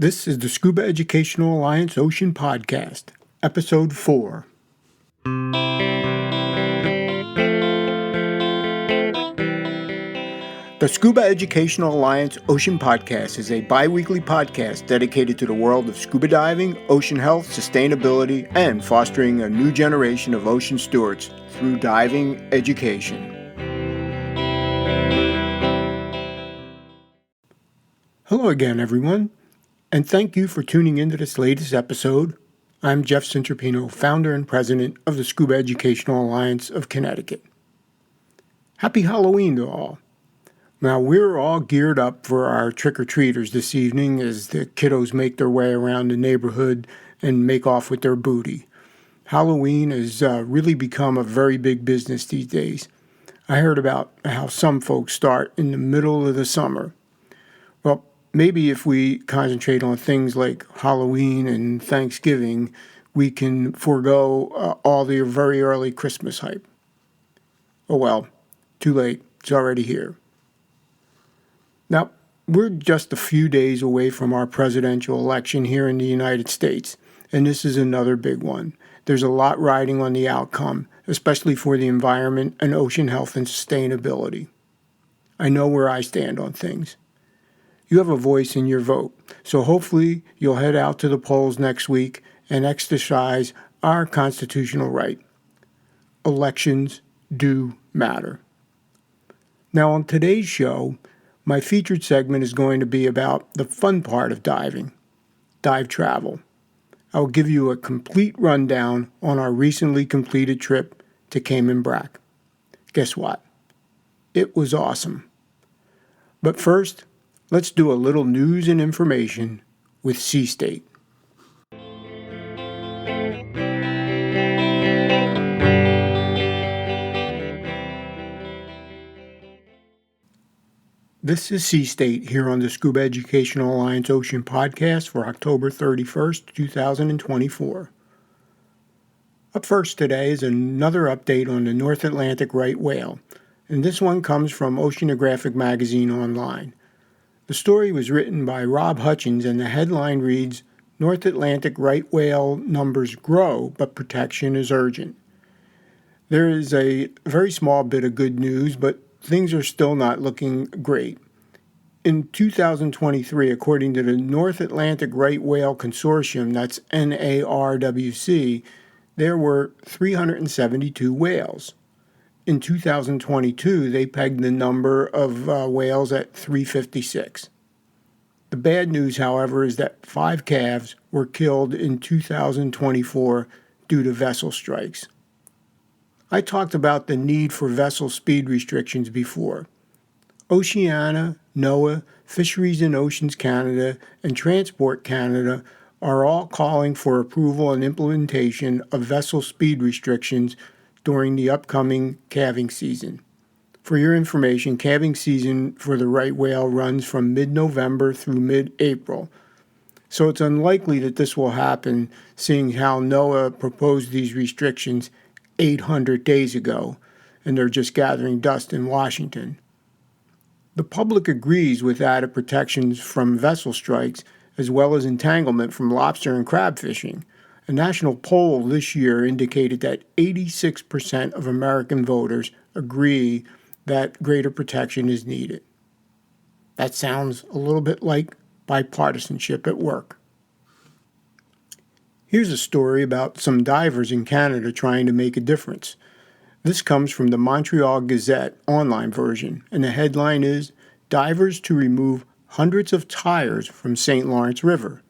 This is the Scuba Educational Alliance Ocean Podcast, Episode 4. The Scuba Educational Alliance Ocean Podcast is a bi-weekly podcast dedicated to the world of scuba diving, ocean health, sustainability, and fostering a new generation of ocean stewards through diving education. Hello again, everyone, and thank you for tuning into this latest episode. I'm Jeff Centropino, founder and president of the Scuba Educational Alliance of Connecticut. Happy Halloween to all. Now, we're all geared up for our trick-or-treaters this evening as the kiddos make their way around the neighborhood and make off with their booty. Halloween has really become a very big business these days. I heard about how some folks start in the middle of the summer. Well, maybe if we concentrate on things like Halloween and Thanksgiving, we can forego all the very early Christmas hype. Oh well, too late. It's already here. Now, we're just a few days away from our presidential election here in the United States, and this is another big one. There's a lot riding on the outcome, especially for the environment and ocean health and sustainability. I know where I stand on things. You have a voice in your vote, so hopefully you'll head out to the polls next week and exercise our constitutional right. Elections do matter. Now, on today's show, my featured segment is going to be about the fun part of diving, dive travel. I will give you a complete rundown on our recently completed trip to Cayman Brac. Guess what? It was awesome. But first, let's do a little news and information with Sea State. This is Sea State here on the Scuba Educational Alliance Ocean Podcast for October 31st, 2024. Up first today is another update on the North Atlantic right whale, and this one comes from Oceanographic Magazine Online. The story was written by Rob Hutchins, and the headline reads, North Atlantic right whale numbers grow, but protection is urgent. There is a very small bit of good news, but things are still not looking great. In 2023, according to the North Atlantic Right Whale Consortium, that's NARWC, there were 372 whales. In 2022, they pegged the number of whales at 356. The bad news, however, is that 5 calves were killed in 2024 due to vessel strikes. I talked about the need for vessel speed restrictions before. Oceana, NOAA, Fisheries and Oceans Canada, and Transport Canada are all calling for approval and implementation of vessel speed restrictions during the upcoming calving season. For your information, calving season for the right whale runs from mid-November through mid-April. So it's unlikely that this will happen, seeing how NOAA proposed these restrictions 800 days ago, and they're just gathering dust in Washington. The public agrees with added protections from vessel strikes, as well as entanglement from lobster and crab fishing. A national poll this year indicated that 86% of American voters agree that greater protection is needed. That sounds a little bit like bipartisanship at work. Here's a story about some divers in Canada trying to make a difference. This comes from the Montreal Gazette online version, and the headline is, Divers to remove hundreds of tires from St. Lawrence River.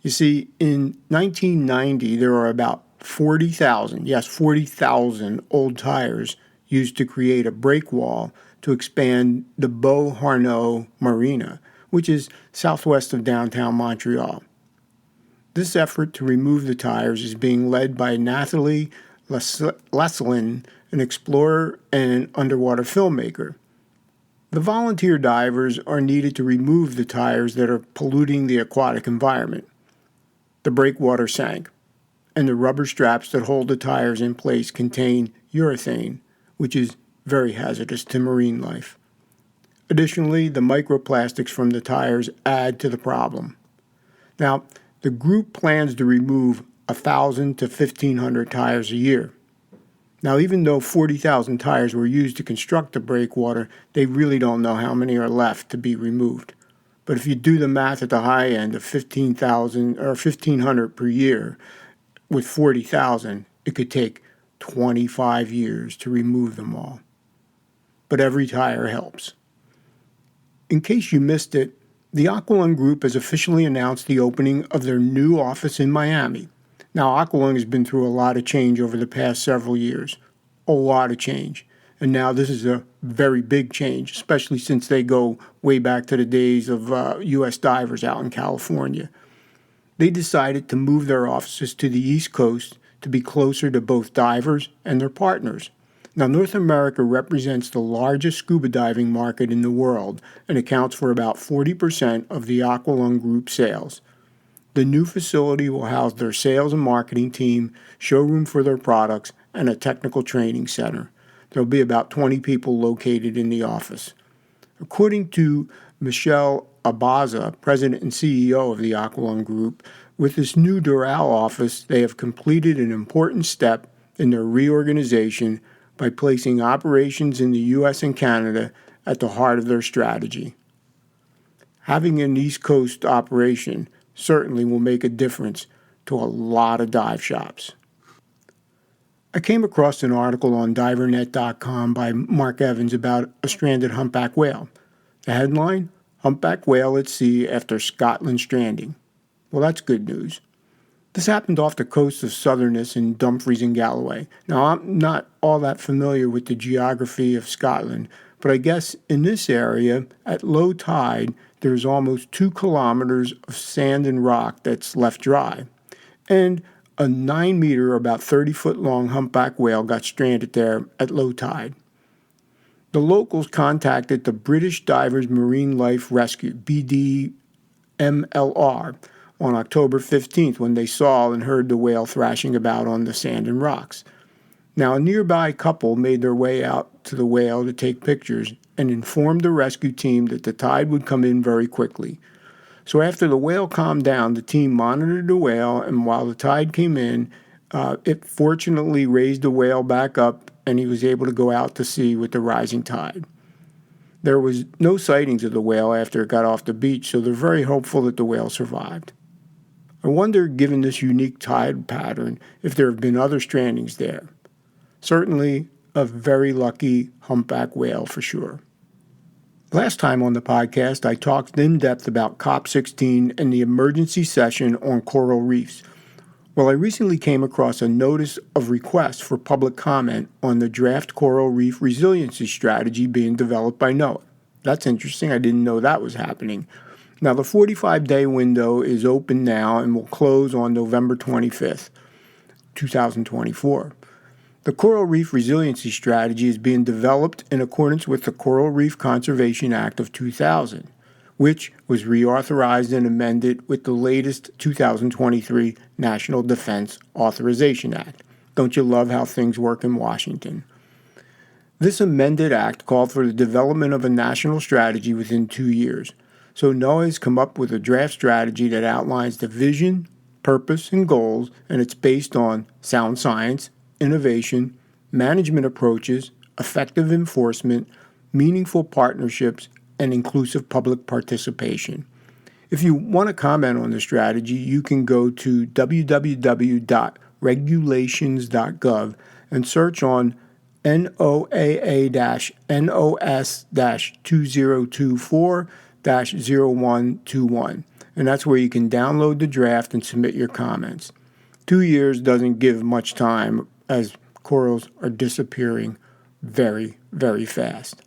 You see, in 1990, there were about 40,000 old tires used to create a breakwall to expand the Beauharnois Marina, which is southwest of downtown Montreal. This effort to remove the tires is being led by Nathalie Lesselin, an explorer and underwater filmmaker. The volunteer divers are needed to remove the tires that are polluting the aquatic environment. The breakwater sank, and the rubber straps that hold the tires in place contain urethane, which is very hazardous to marine life. Additionally, the microplastics from the tires add to the problem. Now, the group plans to remove 1,000 to 1,500 tires a year. Now, even though 40,000 tires were used to construct the breakwater, they really don't know how many are left to be removed. But if you do the math at the high end of 15,000 or 1,500 per year with 40,000, it could take 25 years to remove them all. But every tire helps. In case you missed it, the Aqualung Group has officially announced the opening of their new office in Miami. Now, Aqualung has been through a lot of change over the past several years. A lot of change. And now this is a very big change, especially since they go way back to the days of U.S. divers out in California. They decided to move their offices to the East Coast to be closer to both divers and their partners. Now, North America represents the largest scuba diving market in the world and accounts for about 40% of the Aqualung Group sales. The new facility will house their sales and marketing team, showroom for their products, and a technical training center. There will be about 20 people located in the office. According to Michelle Abaza, President and CEO of the Aqualung Group, with this new Doral office, they have completed an important step in their reorganization by placing operations in the U.S. and Canada at the heart of their strategy. Having an East Coast operation certainly will make a difference to a lot of dive shops. I came across an article on divernet.com by Mark Evans about a stranded humpback whale. The headline, Humpback Whale at Sea After Scotland Stranding. Well, that's good news. This happened off the coast of Southerness in Dumfries and Galloway. Now, I'm not all that familiar with the geography of Scotland, but I guess in this area, at low tide, there's almost 2 kilometers of sand and rock that's left dry. And a 9-meter, about 30-foot long humpback whale got stranded there at low tide. The locals contacted the British Divers Marine Life Rescue, BDMLR, on October 15th when they saw and heard the whale thrashing about on the sand and rocks. Now, a nearby couple made their way out to the whale to take pictures and informed the rescue team that the tide would come in very quickly. So after the whale calmed down, the team monitored the whale, and while the tide came in, it fortunately raised the whale back up, and he was able to go out to sea with the rising tide. There was no sightings of the whale after it got off the beach, so they're very hopeful that the whale survived. I wonder, given this unique tide pattern, if there have been other strandings there. Certainly a very lucky humpback whale for sure. Last time on the podcast, I talked in depth about COP16 and the emergency session on coral reefs. Well, I recently came across a notice of request for public comment on the draft coral reef resiliency strategy being developed by NOAA. That's interesting. I didn't know that was happening. Now, the 45-day window is open now and will close on November 25th, 2024. The Coral Reef Resiliency Strategy is being developed in accordance with the Coral Reef Conservation Act of 2000, which was reauthorized and amended with the latest 2023 National Defense Authorization Act. Don't you love how things work in Washington? This amended act called for the development of a national strategy within 2 years. So NOAA has come up with a draft strategy that outlines the vision, purpose, and goals, and it's based on sound science, innovation, management approaches, effective enforcement, meaningful partnerships, and inclusive public participation. If you want to comment on the strategy, you can go to www.regulations.gov and search on NOAA-NOS-2024-0121, and that's where you can download the draft and submit your comments. 2 years doesn't give much time as corals are disappearing very, very fast.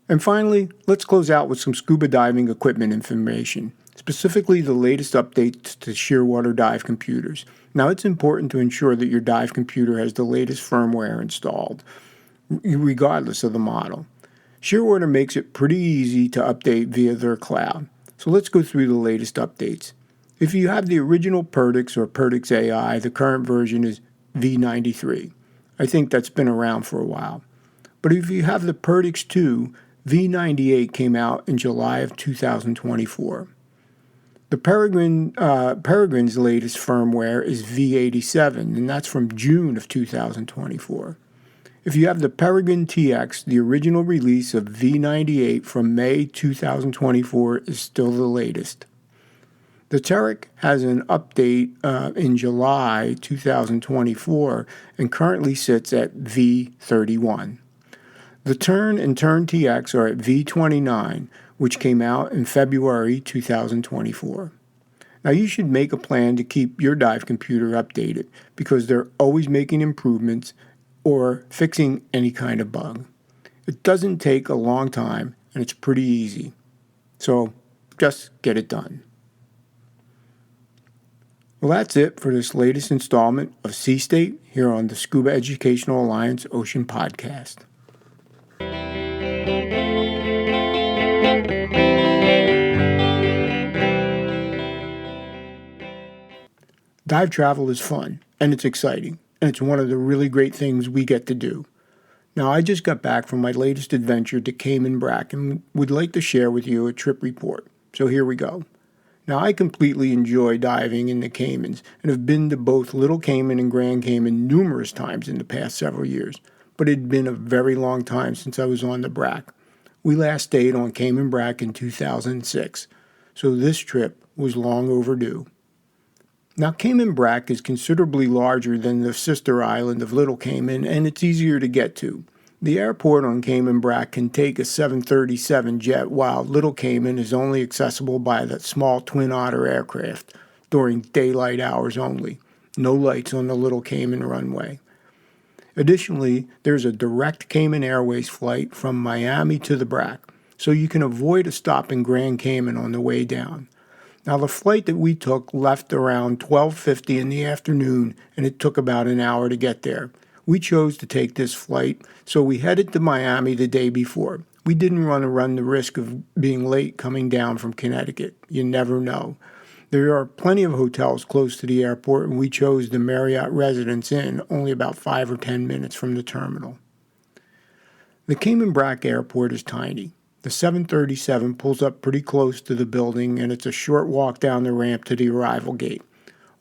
And finally, let's close out with some scuba diving equipment information, specifically the latest updates to Shearwater dive computers. Now, it's important to ensure that your dive computer has the latest firmware installed, regardless of the model. Shearwater makes it pretty easy to update via their cloud. So let's go through the latest updates. If you have the original Perdix or Perdix AI, the current version is V93. I think that's been around for a while. But if you have the Perdix 2, V98 came out in July of 2024. The The Peregrine's latest firmware is V87, and that's from June of 2024. If you have the Peregrine TX, the original release of V98 from May 2024 is still the latest. The Terek has an update in July 2024 and currently sits at V31. The Turn and Turn TX are at V29, which came out in February 2024. Now you should make a plan to keep your dive computer updated because they're always making improvements or fixing any kind of bug. It doesn't take a long time and it's pretty easy. So just get it done. Well, that's it for this latest installment of Sea State here on the Scuba Educational Alliance Ocean Podcast. Dive travel is fun, and it's exciting, and it's one of the really great things we get to do. Now, I just got back from my latest adventure to Cayman Brac and would like to share with you a trip report. So here we go. Now, I completely enjoy diving in the Caymans and have been to both Little Cayman and Grand Cayman numerous times in the past several years, but it had been a very long time since I was on the Brac. We last stayed on Cayman Brac in 2006, so this trip was long overdue. Now, Cayman Brac is considerably larger than the sister island of Little Cayman, and it's easier to get to. The airport on Cayman Brac can take a 737 jet, while Little Cayman is only accessible by the small Twin Otter aircraft during daylight hours only. No lights on the Little Cayman runway. Additionally, there's a direct Cayman Airways flight from Miami to the Brac, so you can avoid a stop in Grand Cayman on the way down. Now, the flight that we took left around 12:50 in the afternoon, and it took about an hour to get there. We chose to take this flight, so we headed to Miami the day before. We didn't want to run the risk of being late coming down from Connecticut. You never know. There are plenty of hotels close to the airport, and we chose the Marriott Residence Inn, only about 5 or 10 minutes from the terminal. The Cayman Brac Airport is tiny. The 737 pulls up pretty close to the building, and it's a short walk down the ramp to the arrival gate.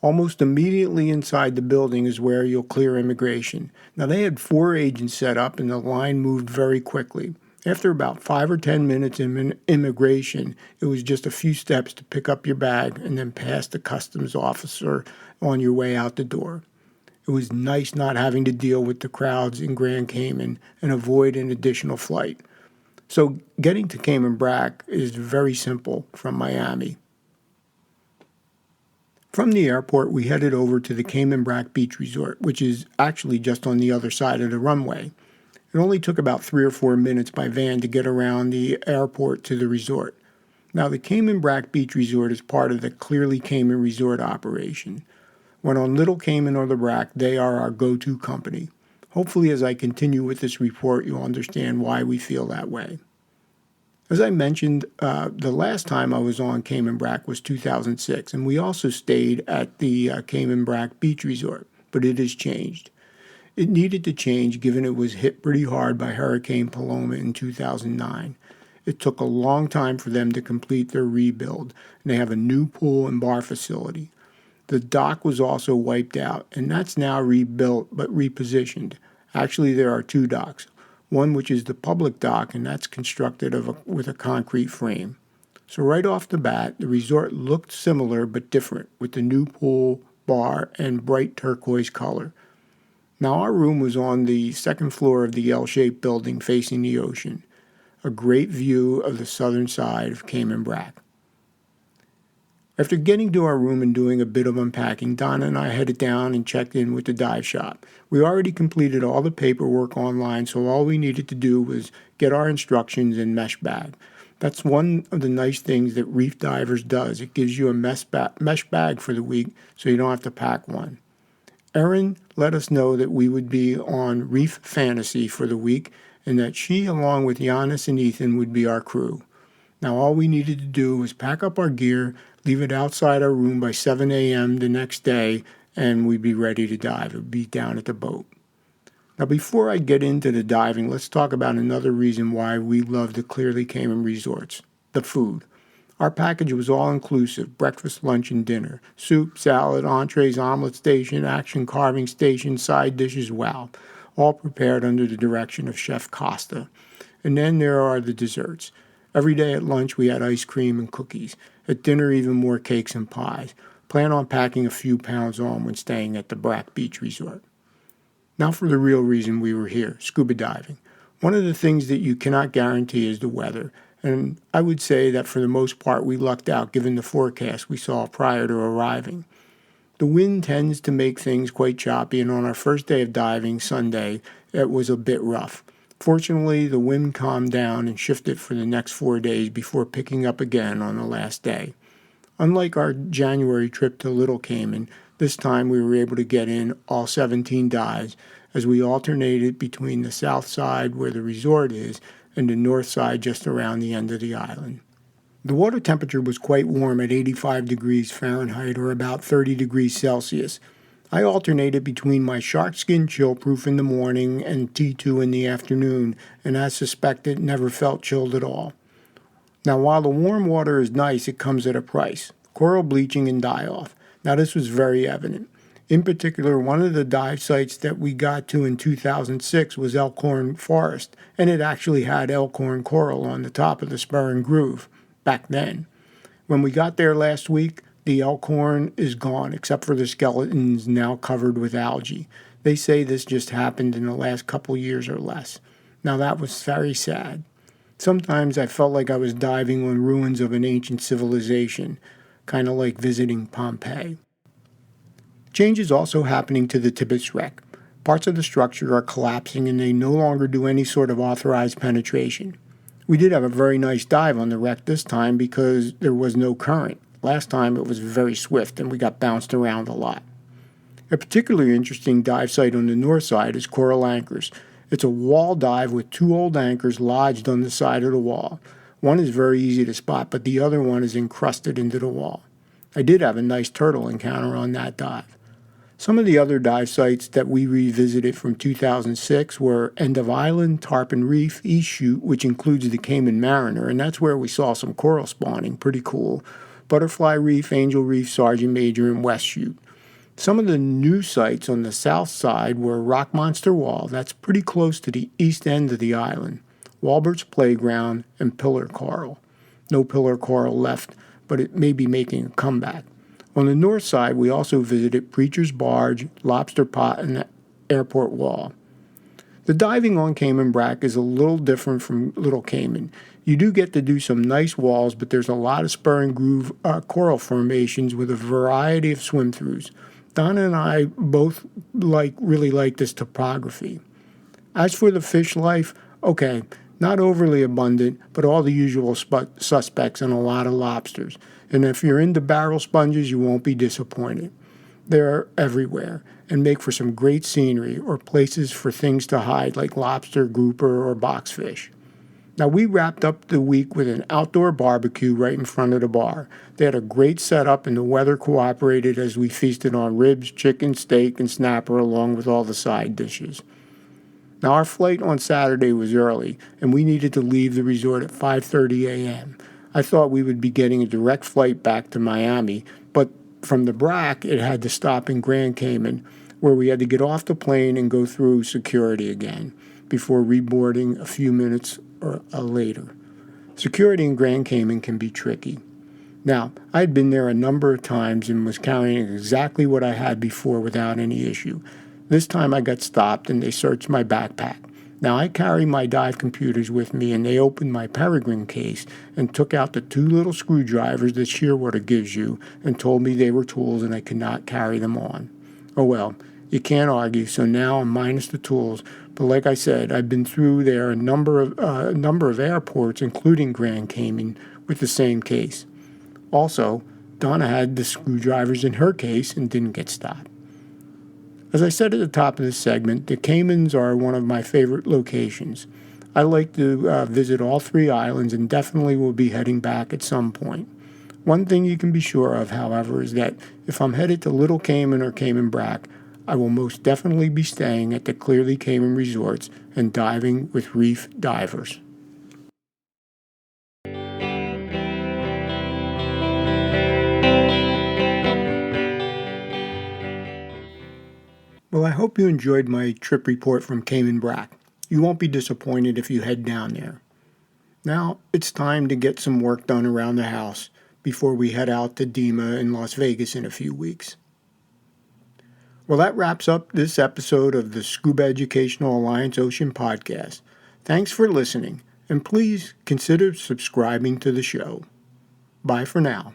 Almost immediately inside the building is where you'll clear immigration. Now, they had 4 agents set up, and the line moved very quickly. After about 5 or 10 minutes in immigration, it was just a few steps to pick up your bag and then pass the customs officer on your way out the door. It was nice not having to deal with the crowds in Grand Cayman and avoid an additional flight. So getting to Cayman Brac is very simple from Miami. From the airport, we headed over to the Cayman Brac Beach Resort, which is actually just on the other side of the runway. It only took about 3 or 4 minutes by van to get around the airport to the resort. Now, the Cayman Brac Beach Resort is part of the Clearly Cayman Resort operation. When on Little Cayman or the Brac, they are our go-to company. Hopefully, as I continue with this report, you'll understand why we feel that way. As I mentioned, the last time I was on Cayman Brac was 2006, and we also stayed at the Cayman Brac Beach Resort, but it has changed. It needed to change given it was hit pretty hard by Hurricane Paloma in 2009. It took a long time for them to complete their rebuild, and they have a new pool and bar facility. The dock was also wiped out, and that's now rebuilt but repositioned. Actually, there are 2 docks. One which is the public dock, and that's constructed with a concrete frame. So right off the bat, the resort looked similar but different, with the new pool, bar, and bright turquoise color. Now, our room was on the second floor of the L-shaped building facing the ocean, a great view of the southern side of Cayman Brac. After getting to our room and doing a bit of unpacking, Donna and I headed down and checked in with the dive shop. We already completed all the paperwork online, so all we needed to do was get our instructions and mesh bag. That's one of the nice things that Reef Divers does. It gives you a mesh bag for the week, so you don't have to pack one. Erin let us know that we would be on Reef Fantasy for the week, and that she, along with Giannis and Ethan, would be our crew. Now, all we needed to do was pack up our gear, leave it outside our room by 7 a.m. the next day, and we'd be ready to dive. It would be down at the boat. Now, before I get into the diving, let's talk about another reason why we love the Clearly Cayman resorts, the food. Our package was all-inclusive: breakfast, lunch, and dinner. Soup, salad, entrees, omelet station, action carving station, side dishes, wow. All prepared under the direction of Chef Costa. And then there are the desserts. Every day at lunch we had ice cream and cookies. At dinner even more cakes and pies. Plan on packing a few pounds on when staying at the Brac Beach Resort. Now for the real reason we were here: scuba diving. One of the things that you cannot guarantee is the weather, and I would say that for the most part we lucked out given the forecast we saw prior to arriving. The wind tends to make things quite choppy, and on our first day of diving, Sunday, it was a bit rough. Fortunately, the wind calmed down and shifted for the next 4 days before picking up again on the last day. Unlike our January trip to Little Cayman, this time we were able to get in all 17 dives as we alternated between the south side where the resort is and the north side just around the end of the island. The water temperature was quite warm at 85 degrees Fahrenheit or about 30 degrees Celsius. I alternated between my shark skin chill proof in the morning and T2 in the afternoon, and as suspected, never felt chilled at all. Now, while the warm water is nice, it comes at a price: coral bleaching and die-off. Now, this was very evident. In particular, one of the dive sites that we got to in 2006 was Elkhorn Forest, and it actually had elkhorn coral on the top of the spur and groove back then. When we got there last week, the elkhorn is gone, except for the skeletons now covered with algae. They say this just happened in the last couple years or less. Now, that was very sad. Sometimes I felt like I was diving on ruins of an ancient civilization, kind of like visiting Pompeii. Change is also happening to the Tibbetts wreck. Parts of the structure are collapsing and they no longer do any sort of authorized penetration. We did have a very nice dive on the wreck this time because there was no current. Last time it was very swift and we got bounced around a lot. A particularly interesting dive site on the north side is Coral Anchors. It's a wall dive with 2 old anchors lodged on the side of the wall. One is very easy to spot, but the other one is encrusted into the wall. I did have a nice turtle encounter on that dive. Some of the other dive sites that we revisited from 2006 were End of Island, Tarpon Reef, East Chute, which includes the Cayman Mariner, and that's where we saw some coral spawning, pretty cool. Butterfly Reef, Angel Reef, Sergeant Major, and West Chute. Some of the new sites on the south side were Rock Monster Wall, that's pretty close to the east end of the island, Walbert's Playground, and Pillar Coral. No pillar coral left, but it may be making a comeback. On the north side, we also visited Preacher's Barge, Lobster Pot, and the Airport Wall. The diving on Cayman Brac is a little different from Little Cayman. You do get to do some nice walls, but there's a lot of spur and groove coral formations with a variety of swim-throughs. Donna and I both really like this topography. As for the fish life, okay, not overly abundant, but all the usual suspects and a lot of lobsters. And if you're into barrel sponges, you won't be disappointed. They're everywhere and make for some great scenery or places for things to hide like lobster, grouper, or boxfish. Now, we wrapped up the week with an outdoor barbecue right in front of the bar. They had a great setup and the weather cooperated as we feasted on ribs, chicken, steak, and snapper along with all the side dishes. Now, our flight on Saturday was early, and we needed to leave the resort at 5:30 a.m. I thought we would be getting a direct flight back to Miami, but from the Brac, it had to stop in Grand Cayman, where we had to get off the plane and go through security again before reboarding a few minutes later. Security in Grand Cayman can be tricky. Now, I had been there a number of times and was carrying exactly what I had before without any issue. This time I got stopped and they searched my backpack. Now, I carry my dive computers with me, and they opened my peregrine case and took out the 2 little screwdrivers that Shearwater gives you and told me they were tools and I could not carry them on. Oh well, you can't argue, so now I'm minus the tools. But like I said, I've been through there a number of airports, including Grand Cayman, with the same case. Also, Donna had the screwdrivers in her case and didn't get stopped. As I said at the top of this segment, the Caymans are one of my favorite locations. I like to visit all 3 islands and definitely will be heading back at some point. One thing you can be sure of, however, is that if I'm headed to Little Cayman or Cayman Brac, I will most definitely be staying at the Clearly Cayman Resorts and diving with Reef Divers. Well, I hope you enjoyed my trip report from Cayman Brac. You won't be disappointed if you head down there. Now, it's time to get some work done around the house before we head out to DEMA in Las Vegas in a few weeks. Well, that wraps up this episode of the Scuba Educational Alliance Ocean Podcast. Thanks for listening, and please consider subscribing to the show. Bye for now.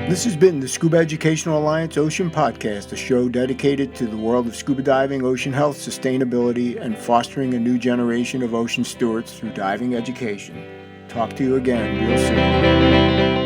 This has been the Scuba Educational Alliance Ocean Podcast, a show dedicated to the world of scuba diving, ocean health, sustainability, and fostering a new generation of ocean stewards through diving education. Talk to you again real soon.